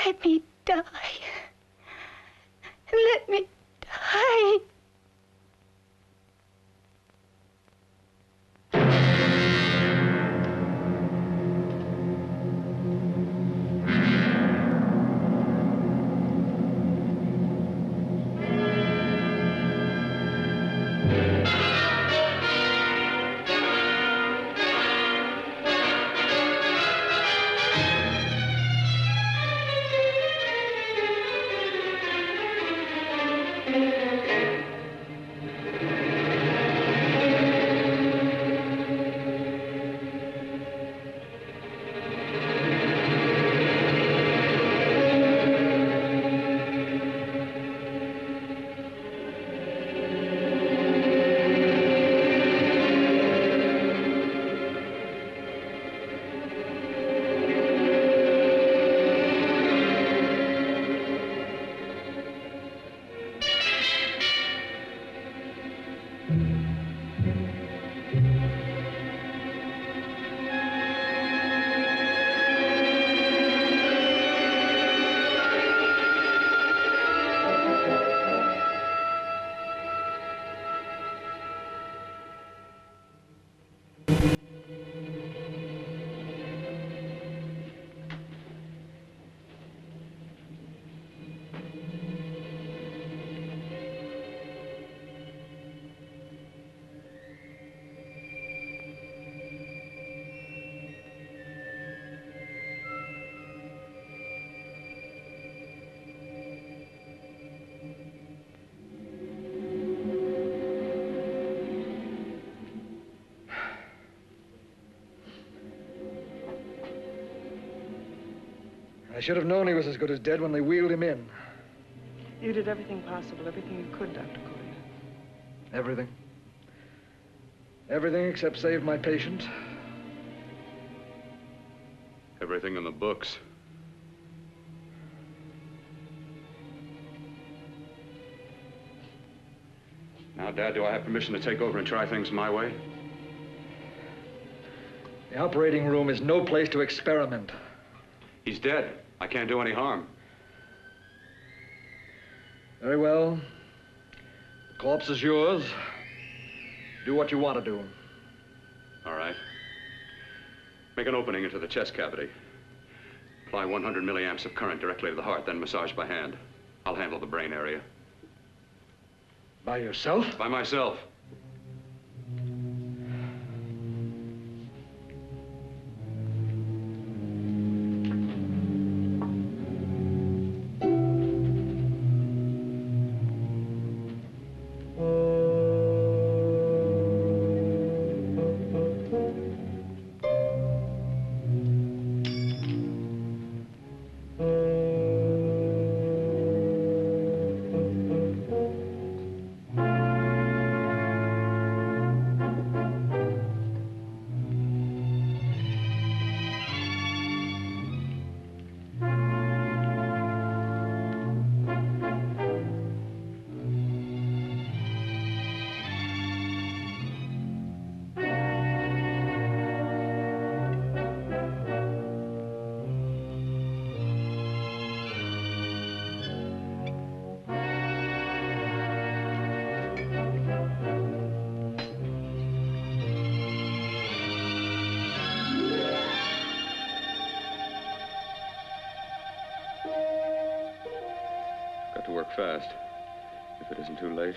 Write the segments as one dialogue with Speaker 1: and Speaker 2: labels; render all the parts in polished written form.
Speaker 1: Let me die. Let me die.
Speaker 2: I should have known he was as good as dead when they wheeled him in.
Speaker 3: You did everything possible, everything you could, Dr. Coyle.
Speaker 2: Everything. Everything except save my patient.
Speaker 4: Everything in the books. Now, Dad, do I have permission to take over and try things my way?
Speaker 2: The operating room is no place to experiment.
Speaker 4: He's dead. I can't do any harm.
Speaker 2: Very well. The corpse is yours. Do what you want to do.
Speaker 4: All right. Make an opening into the chest cavity. Apply 100 milliamps of current directly to the heart, then massage by hand. I'll handle the brain area.
Speaker 2: By yourself?
Speaker 4: By myself. Got to work fast, if it isn't too late.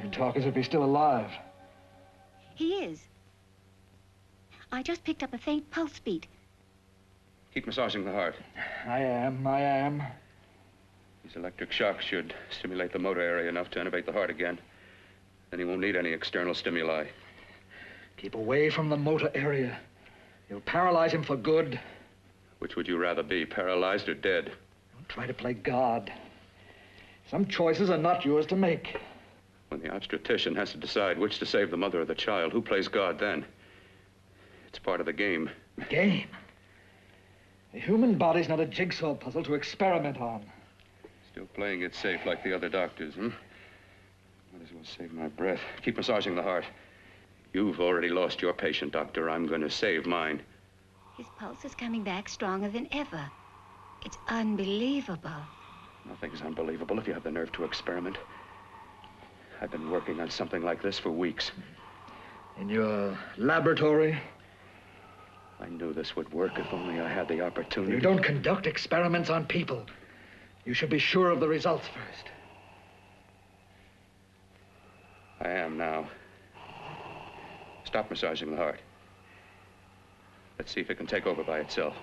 Speaker 2: You talk as if he's still alive.
Speaker 1: He is. I just picked up a faint pulse beat.
Speaker 4: Keep massaging the heart.
Speaker 2: I am.
Speaker 4: These electric shocks should stimulate the motor area enough to innervate the heart again. Then he won't need any external stimuli.
Speaker 2: Keep away from the motor area. You'll paralyze him for good.
Speaker 4: Which would you rather be, paralyzed or dead?
Speaker 2: Don't try to play God. Some choices are not yours to make.
Speaker 4: When the obstetrician has to decide which to save the mother or the child, who plays God then? It's part of the game.
Speaker 2: Game? The human body's not a jigsaw puzzle to experiment on.
Speaker 4: Still playing it safe like the other doctors, hmm? Might as well save my breath. Keep massaging the heart. You've already lost your patient, Doctor. I'm going to save mine.
Speaker 1: His pulse is coming back stronger than ever. It's unbelievable.
Speaker 4: Nothing's unbelievable if you have the nerve to experiment. I've been working on something like this for weeks.
Speaker 2: In your laboratory?
Speaker 4: I knew this would work if only I had the opportunity.
Speaker 2: You don't conduct experiments on people. You should be sure of the results first.
Speaker 4: I am now. Stop massaging the heart. Let's see if it can take over by itself.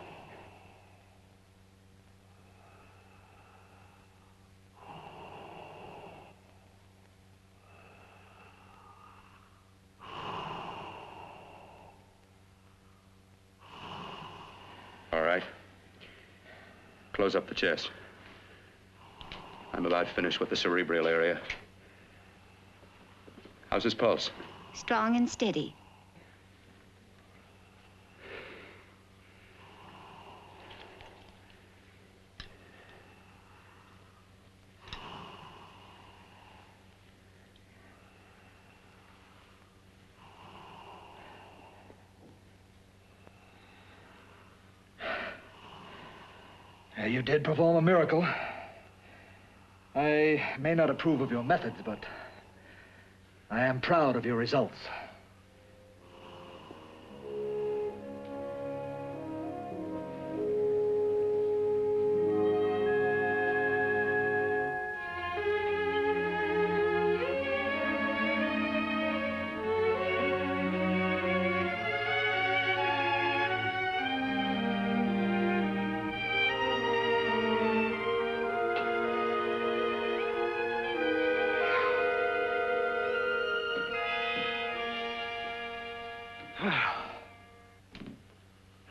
Speaker 4: All right. Close up the chest. I'm about finished with the cerebral area. How's his pulse?
Speaker 1: Strong and steady.
Speaker 2: You did perform a miracle. I may not approve of your methods, but I am proud of your results.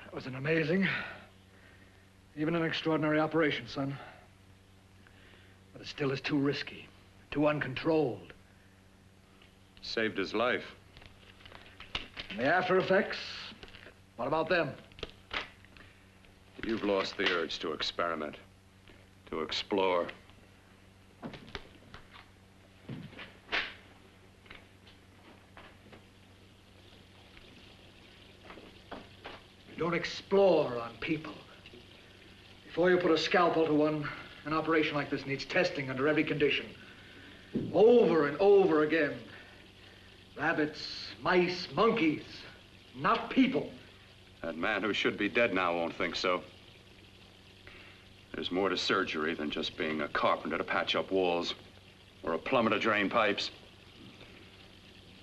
Speaker 2: That was an amazing, even an extraordinary operation, son. But it still is too risky, too uncontrolled.
Speaker 4: Saved his life.
Speaker 2: And the after effects, what about them?
Speaker 4: You've lost the urge to experiment, to explore.
Speaker 2: You don't explore on people. Before you put a scalpel to one, an operation like this needs testing under every condition. Over and over again. Rabbits, mice, monkeys, not people.
Speaker 4: That man who should be dead now won't think so. There's more to surgery than just being a carpenter to patch up walls or a plumber to drain pipes.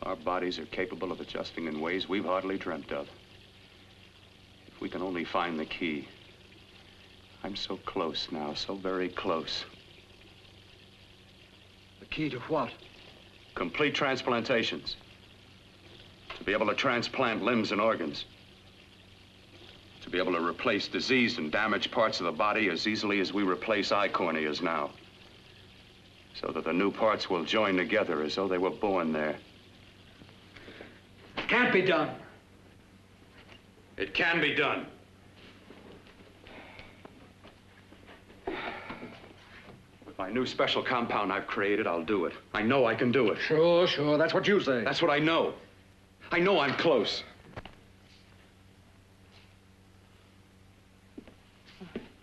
Speaker 4: Our bodies are capable of adjusting in ways we've hardly dreamt of. If we can only find the key. I'm so close now, so very close.
Speaker 2: The key to what?
Speaker 4: Complete transplantations. To be able to transplant limbs and organs. To be able to replace diseased and damaged parts of the body as easily as we replace eye corneas now. So that the new parts will join together as though they were born there.
Speaker 2: It can't be done.
Speaker 4: It can be done. With my new special compound I've created, I'll do it. I know I can do it.
Speaker 2: Sure, sure, that's what you say.
Speaker 4: That's what I know. I know I'm close.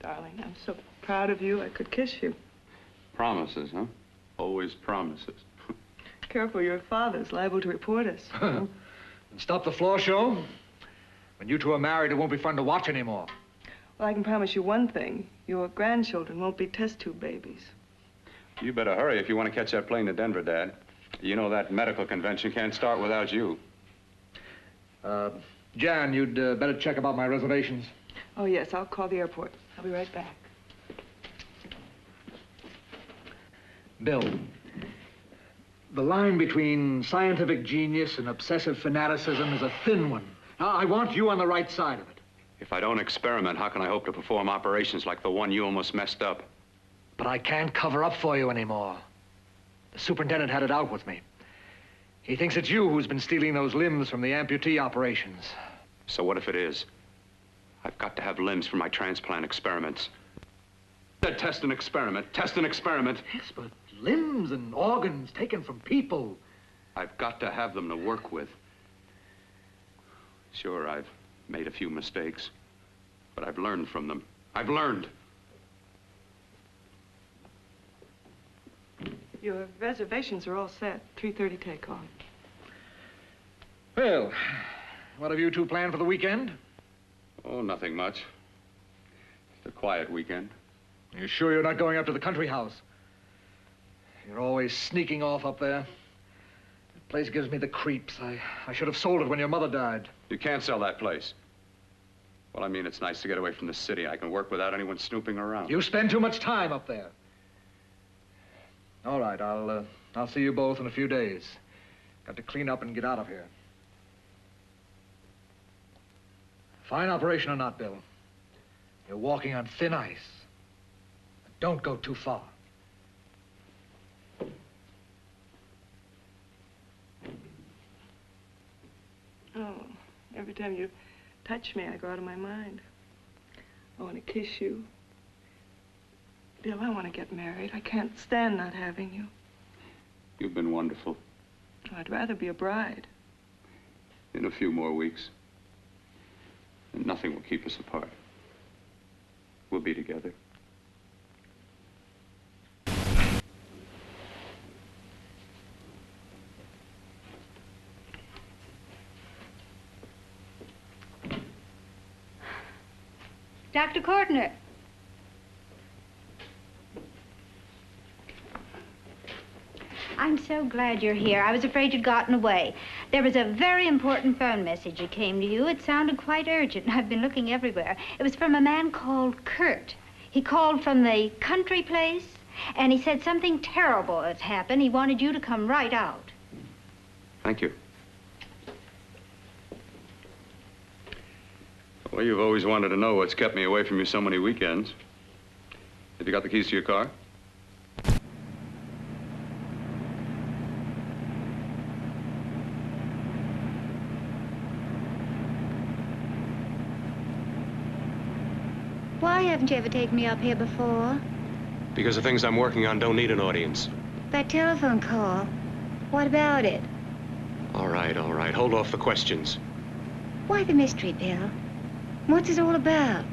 Speaker 3: Darling, I'm so proud of you, I could kiss you.
Speaker 4: Promises, huh? Always promises.
Speaker 3: Careful, your father's liable to report us.
Speaker 2: And stop the floor show. When you two are married, it won't be fun to watch anymore.
Speaker 3: Well, I can promise you one thing. Your grandchildren won't be test tube babies.
Speaker 4: You better hurry if you want to catch that plane to Denver, Dad. You know that medical convention can't start without you.
Speaker 2: Jan, you'd better check about my reservations.
Speaker 3: Oh, yes, I'll call the airport. I'll be right back.
Speaker 2: Bill, the line between scientific genius and obsessive fanaticism is a thin one. Now, I want you on the right side of it.
Speaker 4: If I don't experiment, how can I hope to perform operations like the one you almost messed up?
Speaker 2: But I can't cover up for you anymore. The superintendent had it out with me. He thinks it's you who's been stealing those limbs from the amputee operations.
Speaker 4: So what if it is? I've got to have limbs for my transplant experiments. Test and experiment, test and experiment.
Speaker 2: Yes, but limbs and organs taken from people.
Speaker 4: I've got to have them to work with. Sure, I've made a few mistakes. But I've learned from them. I've learned.
Speaker 3: Your reservations are all set. 3:30 takeoff.
Speaker 2: Well, what have you two planned for the weekend?
Speaker 4: Oh, nothing much. Just a quiet weekend.
Speaker 2: Are you sure you're not going up to the country house? You're always sneaking off up there. The place gives me the creeps. I should have sold it when your mother died.
Speaker 4: You can't sell that place. Well, I mean, it's nice to get away from the city. I can work without anyone snooping around.
Speaker 2: You spend too much time up there. All right, I'll see you both in a few days. Got to clean up and get out of here. Fine operation or not, Bill. You're walking on thin ice. Don't go too far.
Speaker 3: Oh, every time you touch me, I go out of my mind. I want to kiss you. Bill, I want to get married. I can't stand not having you.
Speaker 4: You've been wonderful.
Speaker 3: I'd rather be a bride.
Speaker 4: In a few more weeks. And nothing will keep us apart. We'll be together.
Speaker 1: Dr. Courtner. I'm so glad you're here. I was afraid you'd gotten away. There was a very important phone message that came to you. It sounded quite urgent. I've been looking everywhere. It was from a man called Kurt. He called from the country place, and he said something terrible has happened. He wanted you to come right out.
Speaker 4: Thank you. Well, you've always wanted to know what's kept me away from you so many weekends. Have you got the keys to your car?
Speaker 1: Why haven't you ever taken me up here before?
Speaker 5: Because the things I'm working on don't need an audience.
Speaker 1: That telephone call. What about it?
Speaker 5: All right, all right. Hold off the questions.
Speaker 1: Why the mystery, Bill? What's it all about?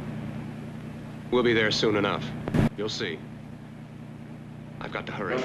Speaker 5: We'll be there soon enough. You'll see. I've got to hurry.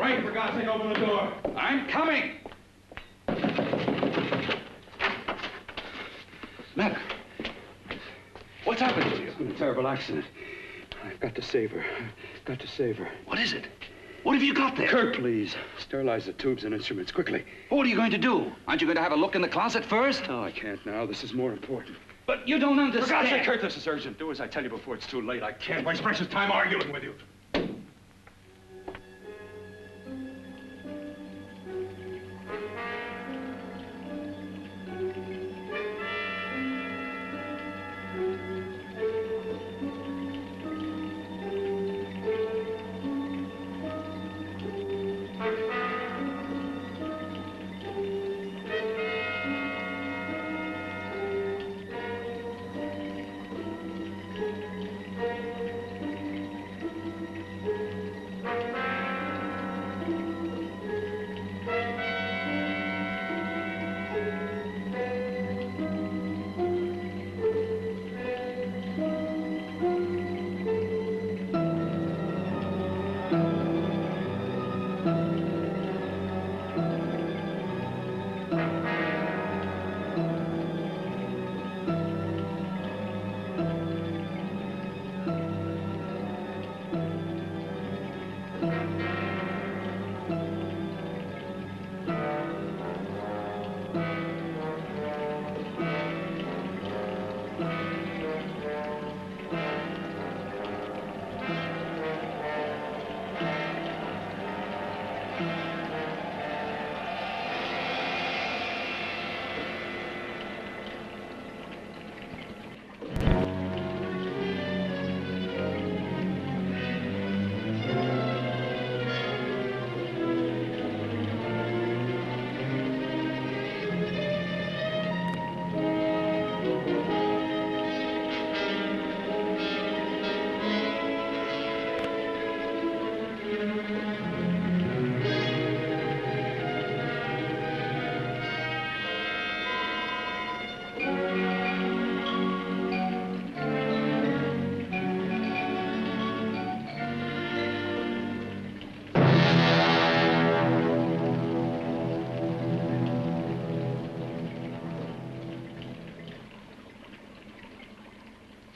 Speaker 4: right, for God's sake, open the door.
Speaker 6: I'm coming. Matter? What's happened to you?
Speaker 4: It's been a terrible accident. I've got to save her. I've got to save her.
Speaker 6: What is it? What have you got there?
Speaker 4: Kurt, please. Sterilize the tubes and instruments, quickly.
Speaker 6: What are you going to do? Aren't you going to have a look in the closet first?
Speaker 4: No, I can't now. This is more important.
Speaker 6: But you don't understand.
Speaker 4: For God's sake, Kurt, this is urgent. Do as I tell you before it's too late. I can't waste precious time arguing with you.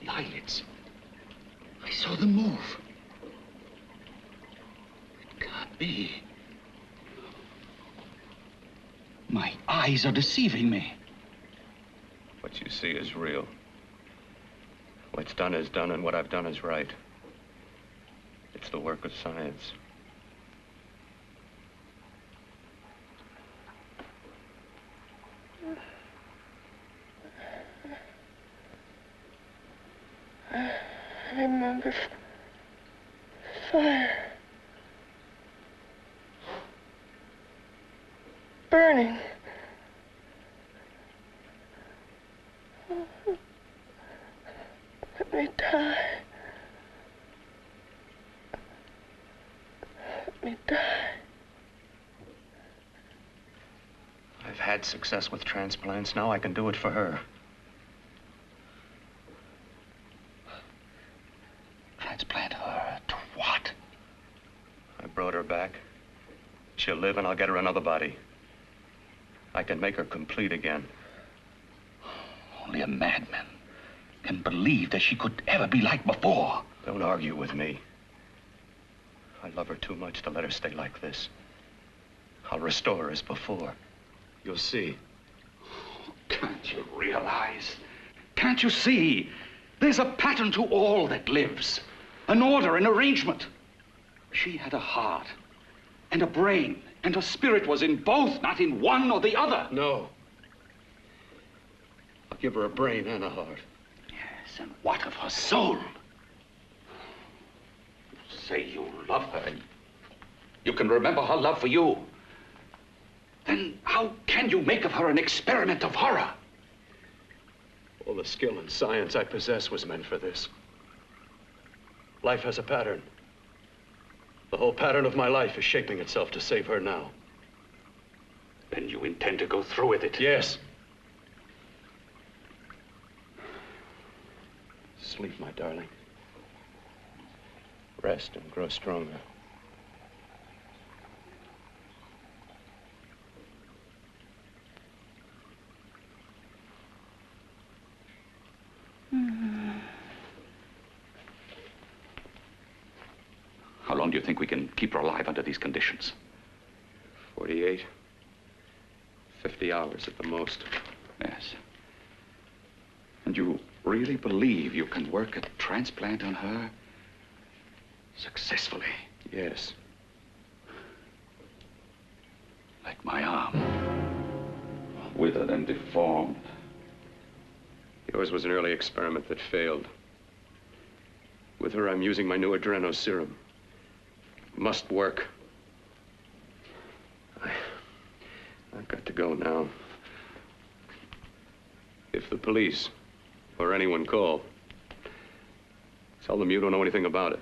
Speaker 6: Eyelids. I saw them move. It can't be. My eyes are deceiving me.
Speaker 4: What you see is real. What's done is done, and what I've done is right. It's the work of science.
Speaker 3: I remember fire. Burning. Let me die. Let me die.
Speaker 4: I've had success with transplants. Now I can do it for her.
Speaker 6: Transplant her to what?
Speaker 4: I brought her back. She'll live, and I'll get her another body. I can make her complete again.
Speaker 6: Only a madman can believe that she could ever be like before.
Speaker 4: Don't argue with me. I love her too much to let her stay like this. I'll restore her as before. You'll see.
Speaker 6: Can't you realize? Can't you see? There's a pattern to all that lives. An order, an arrangement. She had a heart and a brain, and her spirit was in both, not in one or the other.
Speaker 4: No. I'll give her a brain and a heart.
Speaker 6: Yes, and what of her soul? You say you love her, and you can remember her love for you. Then how can you make of her an experiment of horror?
Speaker 4: All the skill and science I possess was meant for this. Life has a pattern. The whole pattern of my life is shaping itself to save her now.
Speaker 6: Then you intend to go through with it?
Speaker 4: Yes. Sleep, my darling. Rest and grow stronger.
Speaker 6: think we can keep her alive under these conditions?
Speaker 5: 48, 50 hours at the most.
Speaker 6: Yes. And you really believe you can work a transplant on her successfully?
Speaker 5: Yes.
Speaker 6: Like my arm. Withered and deformed.
Speaker 5: Yours was an early experiment that failed. With her, I'm using my new adreno serum. Must work. I've got to go now. If the police or anyone call, tell them you don't know anything about it.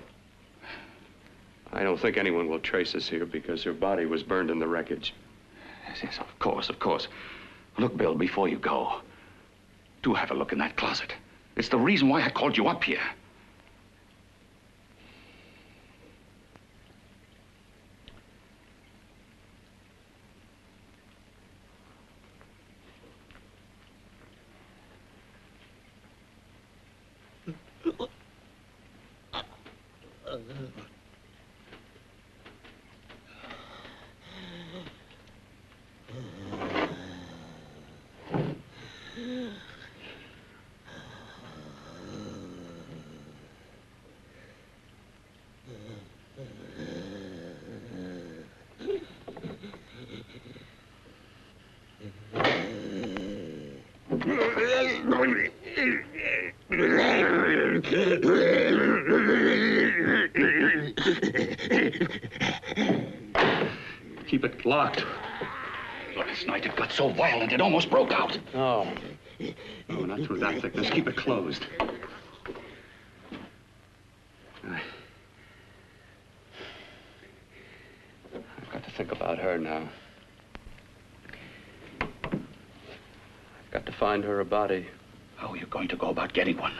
Speaker 5: I don't think anyone will trace us here because her body was burned in the wreckage.
Speaker 6: Yes, yes, of course, of course. Look, Bill, before you go, do have a look in that closet. It's the reason why I called you up here.
Speaker 5: Keep it locked.
Speaker 6: Last night it got so violent it almost broke out.
Speaker 5: Oh. No, not through that thickness. Keep it closed. I've got to think about her now. I've got to find her a body.
Speaker 6: How are you going to go about getting one?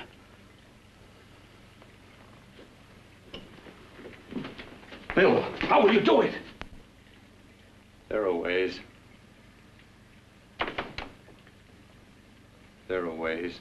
Speaker 6: Bill, how will you do it?
Speaker 5: There are ways. There are ways.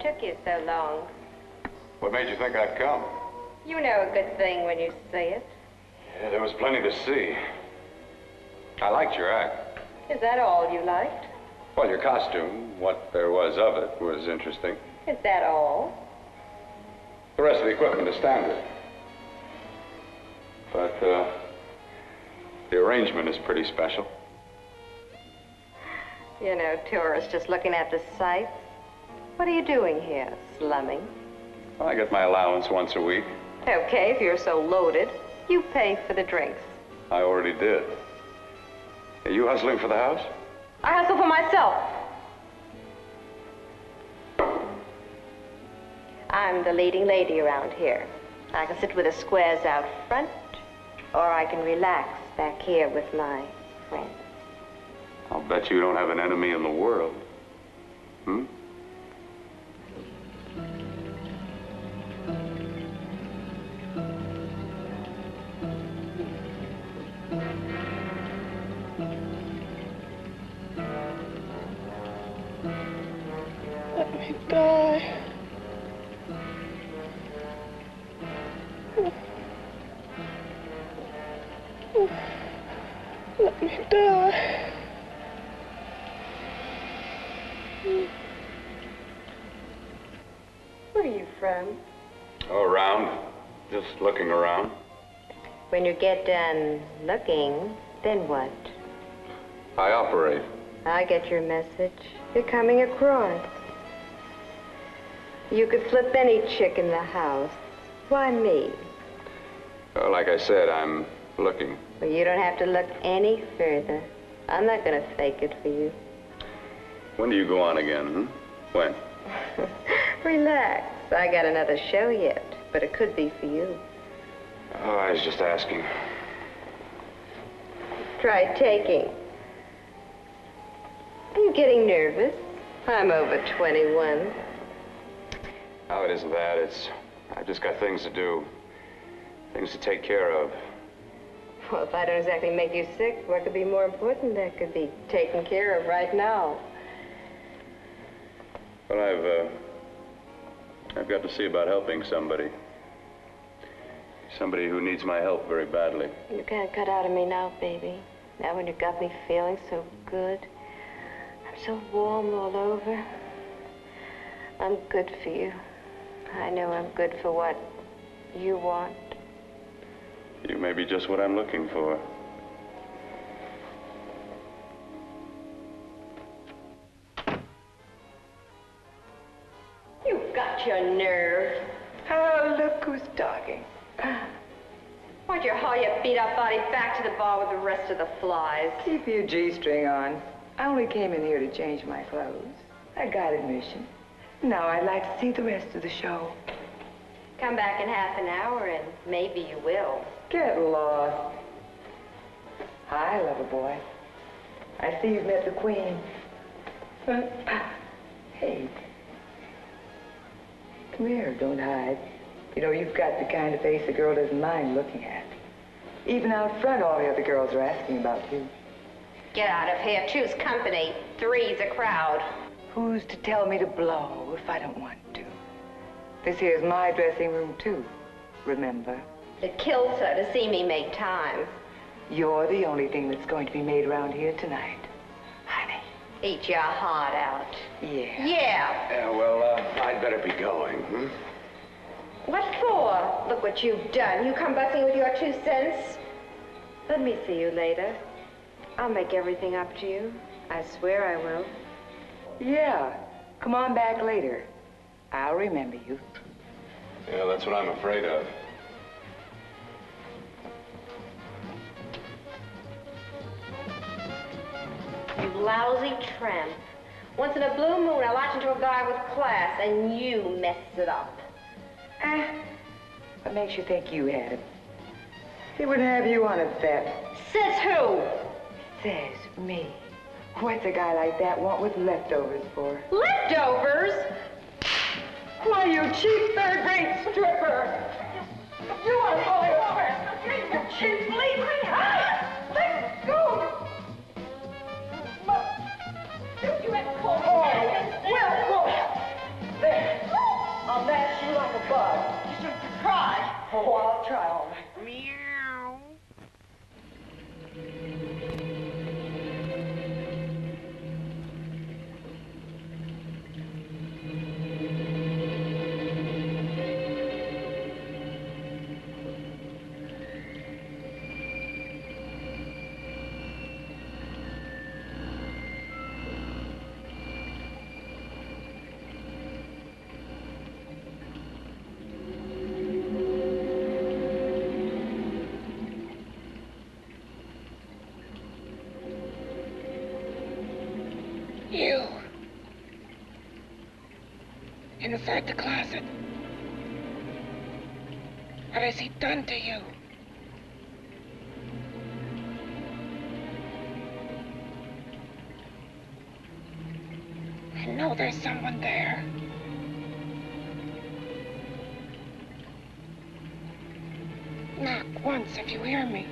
Speaker 7: What took you so long?
Speaker 5: What made you think I'd come?
Speaker 7: You know a good thing when you see it.
Speaker 5: Yeah, there was plenty to see. I liked your act.
Speaker 7: Is that all you liked?
Speaker 5: Well, your costume, what there was of it, was interesting.
Speaker 7: Is that all?
Speaker 5: The rest of the equipment is standard. But, the arrangement is pretty special.
Speaker 7: You know, tourists just looking at the sights. What are you doing here? Slumming?
Speaker 5: Well, I get my allowance once a week.
Speaker 7: Okay, if you're so loaded, you pay for the drinks.
Speaker 5: I already did. Are you hustling for the house?
Speaker 7: I hustle for myself. I'm the leading lady around here. I can sit with the squares out front, or I can relax back here with my friends.
Speaker 5: I'll bet you don't have an enemy in the world. Hmm?
Speaker 3: Let me die. Let me die.
Speaker 7: Where are you from?
Speaker 5: Oh, around. Just looking around.
Speaker 7: When you get done looking, then what?
Speaker 5: I operate.
Speaker 7: I get your message. You're coming across. You could flip any chick in the house. Why me?
Speaker 5: Well, like I said, I'm looking.
Speaker 7: Well, you don't have to look any further. I'm not going to fake it for you.
Speaker 5: When do you go on again, hmm? When?
Speaker 7: Relax. I got another show yet, but it could be for you.
Speaker 5: Oh, I was just asking.
Speaker 7: Try taking. Are you getting nervous? I'm over 21.
Speaker 5: Oh, it isn't that. I've just got things to do. Things to take care of.
Speaker 7: Well, if I don't exactly make you sick, what could be more important that could be taken care of right now?
Speaker 5: Well, I've got to see about helping somebody. Somebody who needs my help very badly.
Speaker 7: You can't cut out of me now, baby. Now when you got me feeling so good. I'm so warm all over. I'm good for you. I know I'm good for what you want.
Speaker 5: You may be just what I'm looking for.
Speaker 7: You've got your nerve.
Speaker 3: Oh, look who's talking.
Speaker 7: Why'd you haul your beat-up body back to the bar with the rest of the flies?
Speaker 3: Keep your G-string on. I only came in here to change my clothes. I got admission. Now I'd like to see the rest of the show.
Speaker 7: Come back in half an hour and maybe you will.
Speaker 3: Get lost. Hi, lover boy. I see you've met the queen. Hey. Come here, don't hide. You know, you've got the kind of face a girl doesn't mind looking at. Even out front, all the other girls are asking about you.
Speaker 7: Get out of here. Choose company. Three's a crowd.
Speaker 3: Who's to tell me to blow if I don't want to? This here's my dressing room, too. Remember?
Speaker 7: It kills her to see me make time.
Speaker 3: You're the only thing that's going to be made around here tonight. Honey.
Speaker 7: Eat your heart out.
Speaker 3: Yeah.
Speaker 7: Yeah.
Speaker 5: Yeah, well, I'd better be going, hmm?
Speaker 7: What for? Look what you've done. You come busting with your 2 cents. Let me see you later. I'll make everything up to you. I swear I will.
Speaker 3: Yeah. Come on back later. I'll remember you.
Speaker 5: Yeah, that's what I'm afraid of.
Speaker 7: You lousy tramp. Once in a blue moon, I latch into a guy with class, and you mess it up.
Speaker 3: What makes you think you had him? He wouldn't have you on a bet.
Speaker 7: Says who?
Speaker 3: Says me. What's a guy like that want with leftovers for?
Speaker 7: Leftovers?
Speaker 3: Why, you cheap third-rate stripper! You are falling over! You cheap bleeding! Let go! You had pulled. Oh, well, there. Oh, I'll try all right.
Speaker 8: Meow. You. Inside the closet. What has he done to you? I know there's someone there. Knock once if you hear me.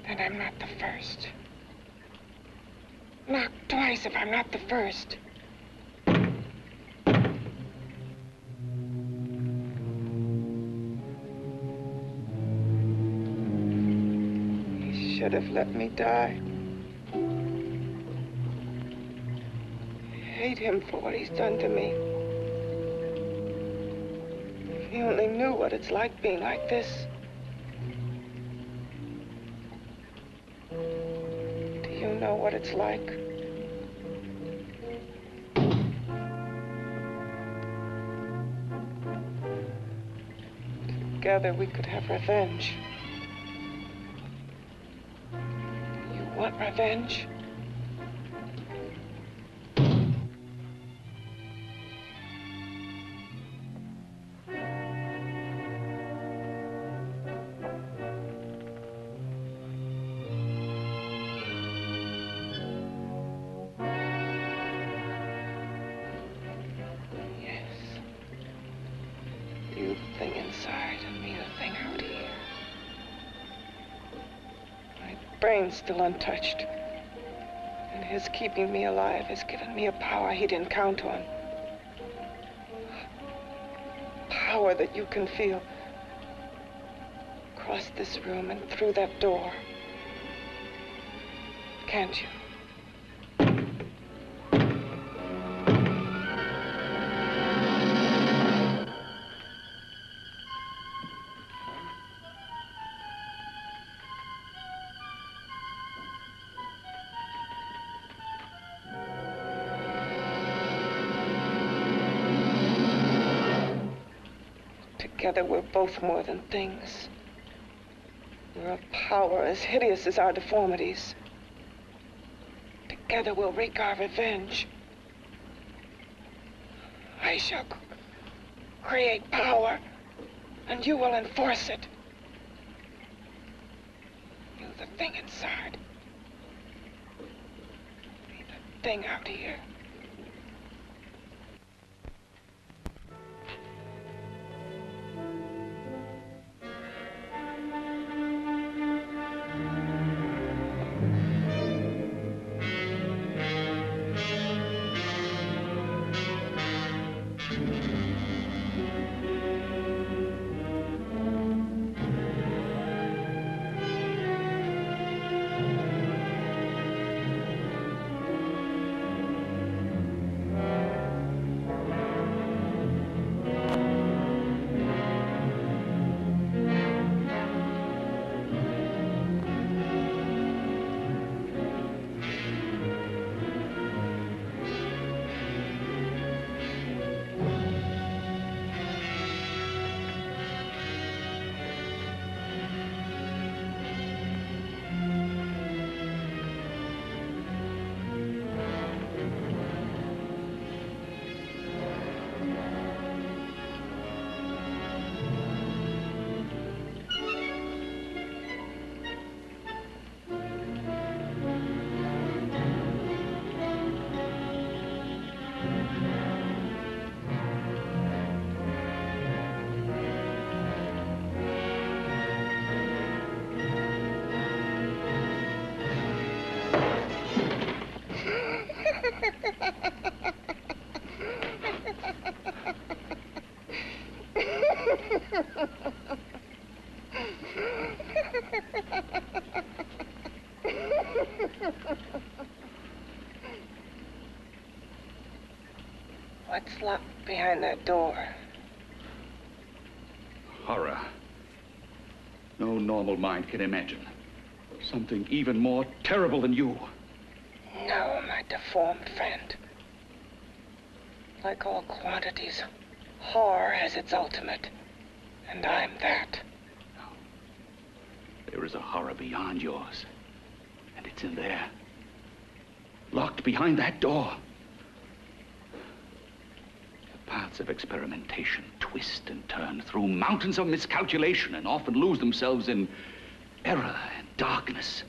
Speaker 8: Then I'm not the first. Knock twice if I'm not the first. He should have let me die. I hate him for what he's done to me. If he only knew what it's like being like this. Do you know what it's like? Together we could have revenge. You want revenge? You the thing inside and me the thing out here. My brain's still untouched. And his keeping me alive has given me a power he didn't count on. Power that you can feel. Across this room and through that door. Can't you? Together we're both more than things. We're a power as hideous as our deformities. Together we'll wreak our revenge. I shall create power, and you will enforce it. You the thing inside. Me the thing out here. What's locked behind that door?
Speaker 6: Horror. No normal mind can imagine. Something even more terrible than you.
Speaker 8: No, my deformed friend. Like all quantities, horror has its ultimate. And I'm that.
Speaker 6: There is a horror beyond yours. And it's in there. Locked behind that door. The paths of experimentation twist and turn through mountains of miscalculation and often lose themselves in error and darkness.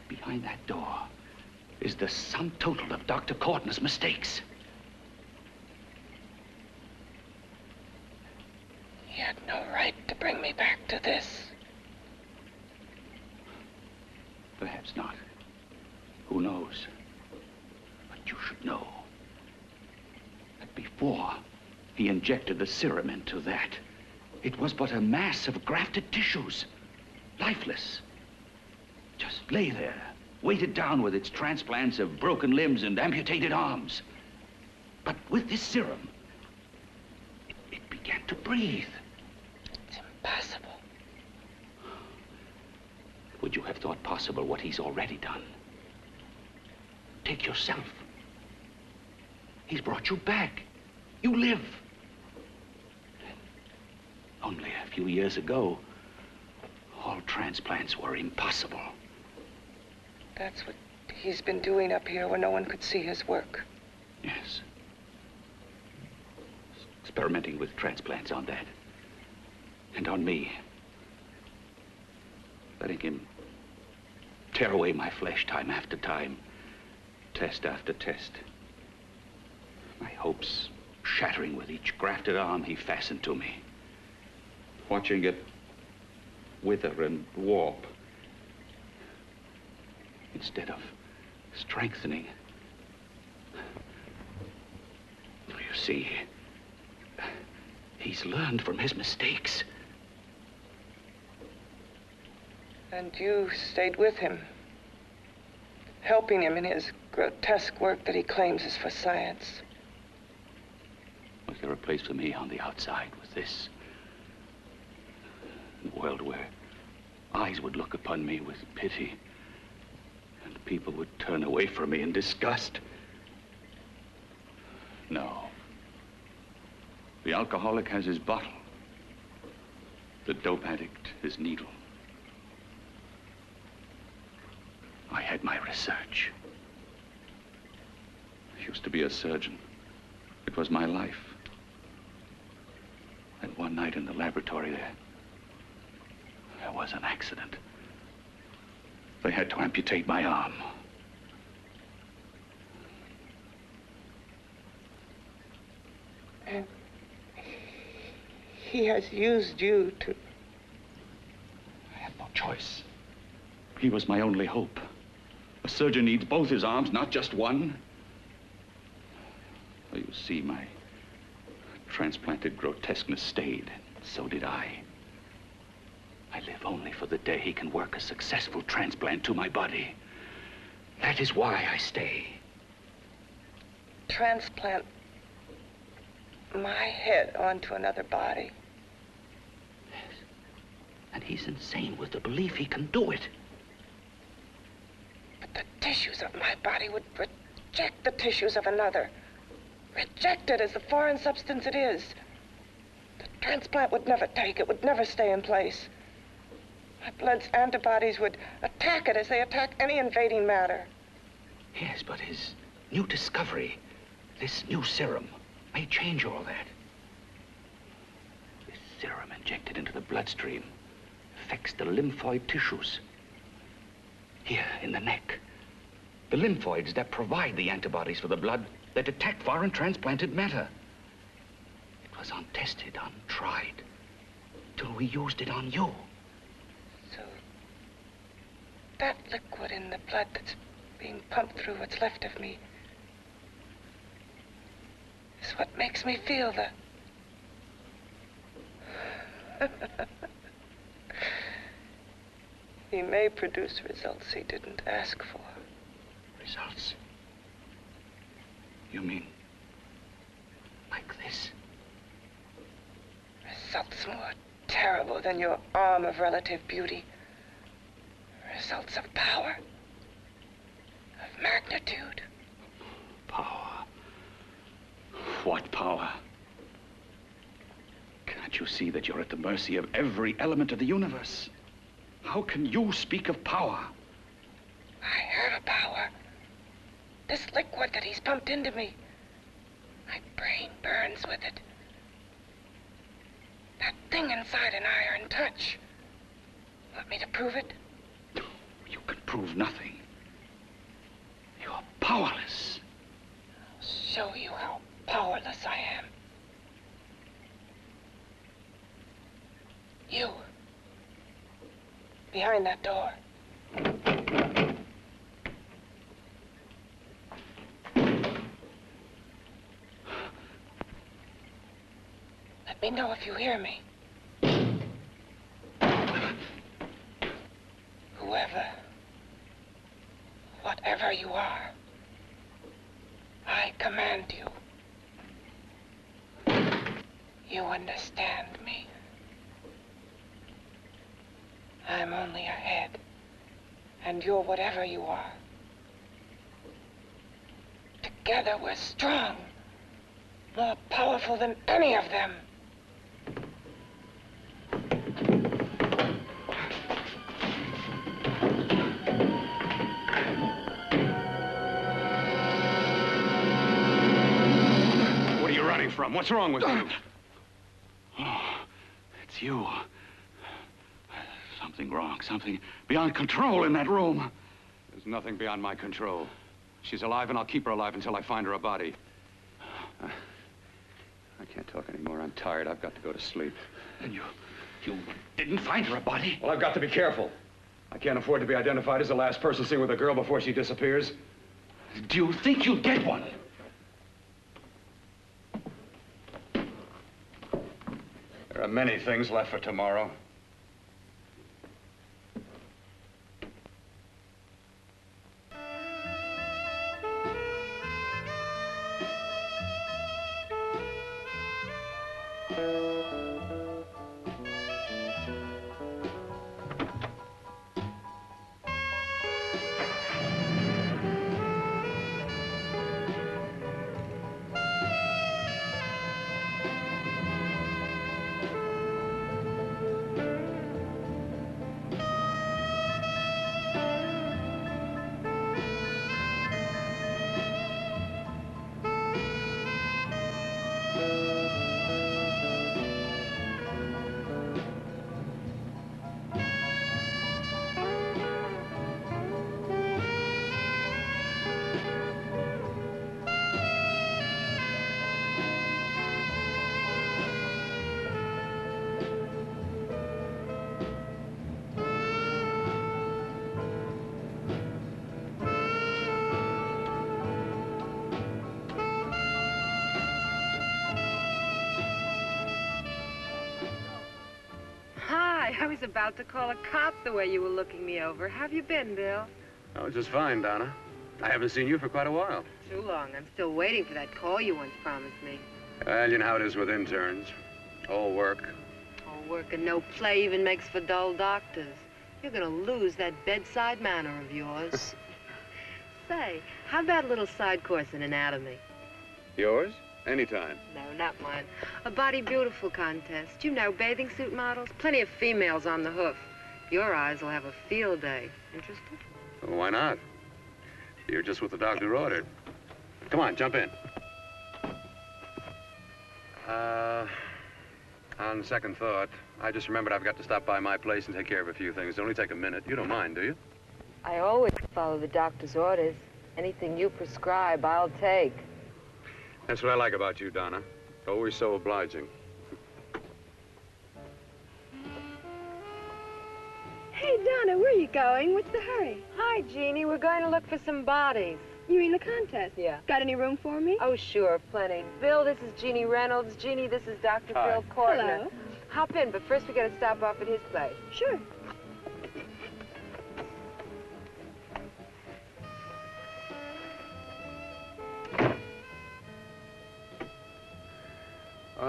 Speaker 6: Behind that door is the sum total of Dr. Corton's mistakes.
Speaker 8: He had no right to bring me back to this.
Speaker 6: Perhaps not. Who knows? But you should know that before he injected the serum into that, it was but a mass of grafted tissues, lifeless. Just lay there, weighted down with its transplants of broken limbs and amputated arms. But with this serum, it began to breathe.
Speaker 8: It's impossible.
Speaker 6: Would you have thought possible what he's already done? Take yourself. He's brought you back. You live. Only a few years ago, all transplants were impossible.
Speaker 8: That's what he's been doing up here where no one could see his work.
Speaker 6: Yes. Experimenting with transplants on that. And on me. Letting him tear away my flesh time after time, test after test. My hopes shattering with each grafted arm he fastened to me. Watching it wither and warp. Instead of strengthening. You see, he's learned from his mistakes.
Speaker 8: And you stayed with him, helping him in his grotesque work that he claims is for science.
Speaker 6: Was there a place for me on the outside with this? In a world where eyes would look upon me with pity and people would turn away from me in disgust? No. The alcoholic has his bottle. The dope addict his needle. I had my research. I used to be a surgeon. It was my life. And one night in the laboratory there was an accident. They had to amputate my arm.
Speaker 8: And he has used you to...
Speaker 6: I had no choice. He was my only hope. A surgeon needs both his arms, not just one. Well, you see, my transplanted grotesqueness stayed. So did I. I live only for the day he can work a successful transplant to my body. That is why I stay.
Speaker 8: Transplant my head onto another body.
Speaker 6: Yes. And he's insane with the belief he can do it.
Speaker 8: But the tissues of my body would reject the tissues of another. Reject it as the foreign substance it is. The transplant would never take it, would never stay in place. My blood's antibodies would attack it as they attack any invading matter.
Speaker 6: Yes, but his new discovery, this new serum, may change all that. This serum injected into the bloodstream affects the lymphoid tissues. Here, in the neck. The lymphoids that provide the antibodies for the blood that attack foreign transplanted matter. It was untested, untried, till we used it on you.
Speaker 8: So, that liquid in the blood that's being pumped through what's left of me is what makes me feel He may produce results he didn't ask for.
Speaker 6: Results? You mean like this?
Speaker 8: Results more terrible than your arm of relative beauty. Results of power, of magnitude.
Speaker 6: Power? What power? Can't you see that you're at the mercy of every element of the universe? How can you speak of power?
Speaker 8: I am power. This liquid that he's pumped into me, my brain burns with it. That thing inside an iron touch. Want me to prove it?
Speaker 6: You can prove nothing. You're powerless.
Speaker 8: I'll show you how powerless I am. You. Behind that door. Let me know if you hear me. Whoever, whatever you are, I command you. You understand me? I'm only a head, and you're whatever you are. Together we're strong, more powerful than any of them.
Speaker 6: What are you running from? What's wrong with you? Oh, it's you. Something wrong, something beyond control in that room.
Speaker 4: There's nothing beyond my control. She's alive, and I'll keep her alive until I find her a body. I can't talk anymore. I'm tired. I've got to go to sleep.
Speaker 6: And you didn't find her a body?
Speaker 4: Well, I've got to be careful. I can't afford to be identified as the last person seen with a girl before she disappears.
Speaker 6: Do you think you'll get one?
Speaker 4: There are many things left for tomorrow.
Speaker 9: I was about to call a cop the way you were looking me over. How have you been, Bill?
Speaker 5: Oh, just fine, Donna. I haven't seen you for quite a while.
Speaker 9: Too long. I'm still waiting for that call you once promised me.
Speaker 5: Well, you know how it is with interns. All work.
Speaker 9: All work and no play even makes for dull doctors. You're gonna lose that bedside manner of yours. Say, how about a little side course in anatomy?
Speaker 5: Yours? Anytime.
Speaker 9: No, not mine. A Body Beautiful contest. You know, bathing suit models. Plenty of females on the hoof. Your eyes will have a field day. Interested?
Speaker 5: Well, why not? You're just what the doctor ordered. Come on, jump in. On second thought, I just remembered I've got to stop by my place and take care of a few things. It'll only take a minute. You don't mind, do you?
Speaker 9: I always follow the doctor's orders. Anything you prescribe, I'll take.
Speaker 5: That's what I like about you, Donna. Always so obliging.
Speaker 10: Hey, Donna, where are you going? What's the hurry?
Speaker 9: Hi, Jeannie. We're going to look for some bodies.
Speaker 10: You mean the contest?
Speaker 9: Yeah.
Speaker 10: Got any room for me?
Speaker 9: Oh, sure, plenty. Bill, this is Jeannie Reynolds. Jeannie, this is Dr.
Speaker 5: Hi.
Speaker 9: Bill Kortner.
Speaker 10: Hello.
Speaker 9: Hop in, but first we got to stop off at his place.
Speaker 10: Sure.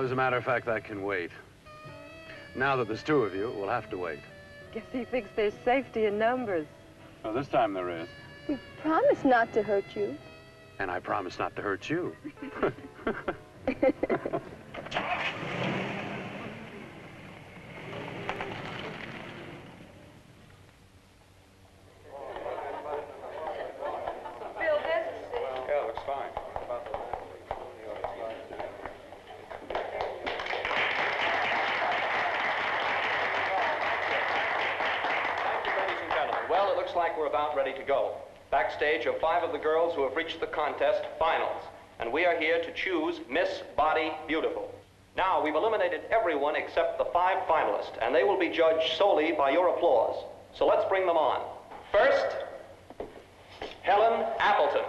Speaker 5: Well, as a matter of fact, that can wait. Now that there's two of you, we'll have to wait.
Speaker 9: Guess he thinks there's safety in numbers.
Speaker 5: Well, this time there is.
Speaker 10: We promise not to hurt you.
Speaker 5: And I promise not to hurt you.
Speaker 11: Well, it looks like we're about ready to go. Backstage are 5 of the girls who have reached the contest finals, and we are here to choose Miss Body Beautiful. Now, we've eliminated everyone except the 5 finalists, and they will be judged solely by your applause. So let's bring them on. First, Helen Appleton.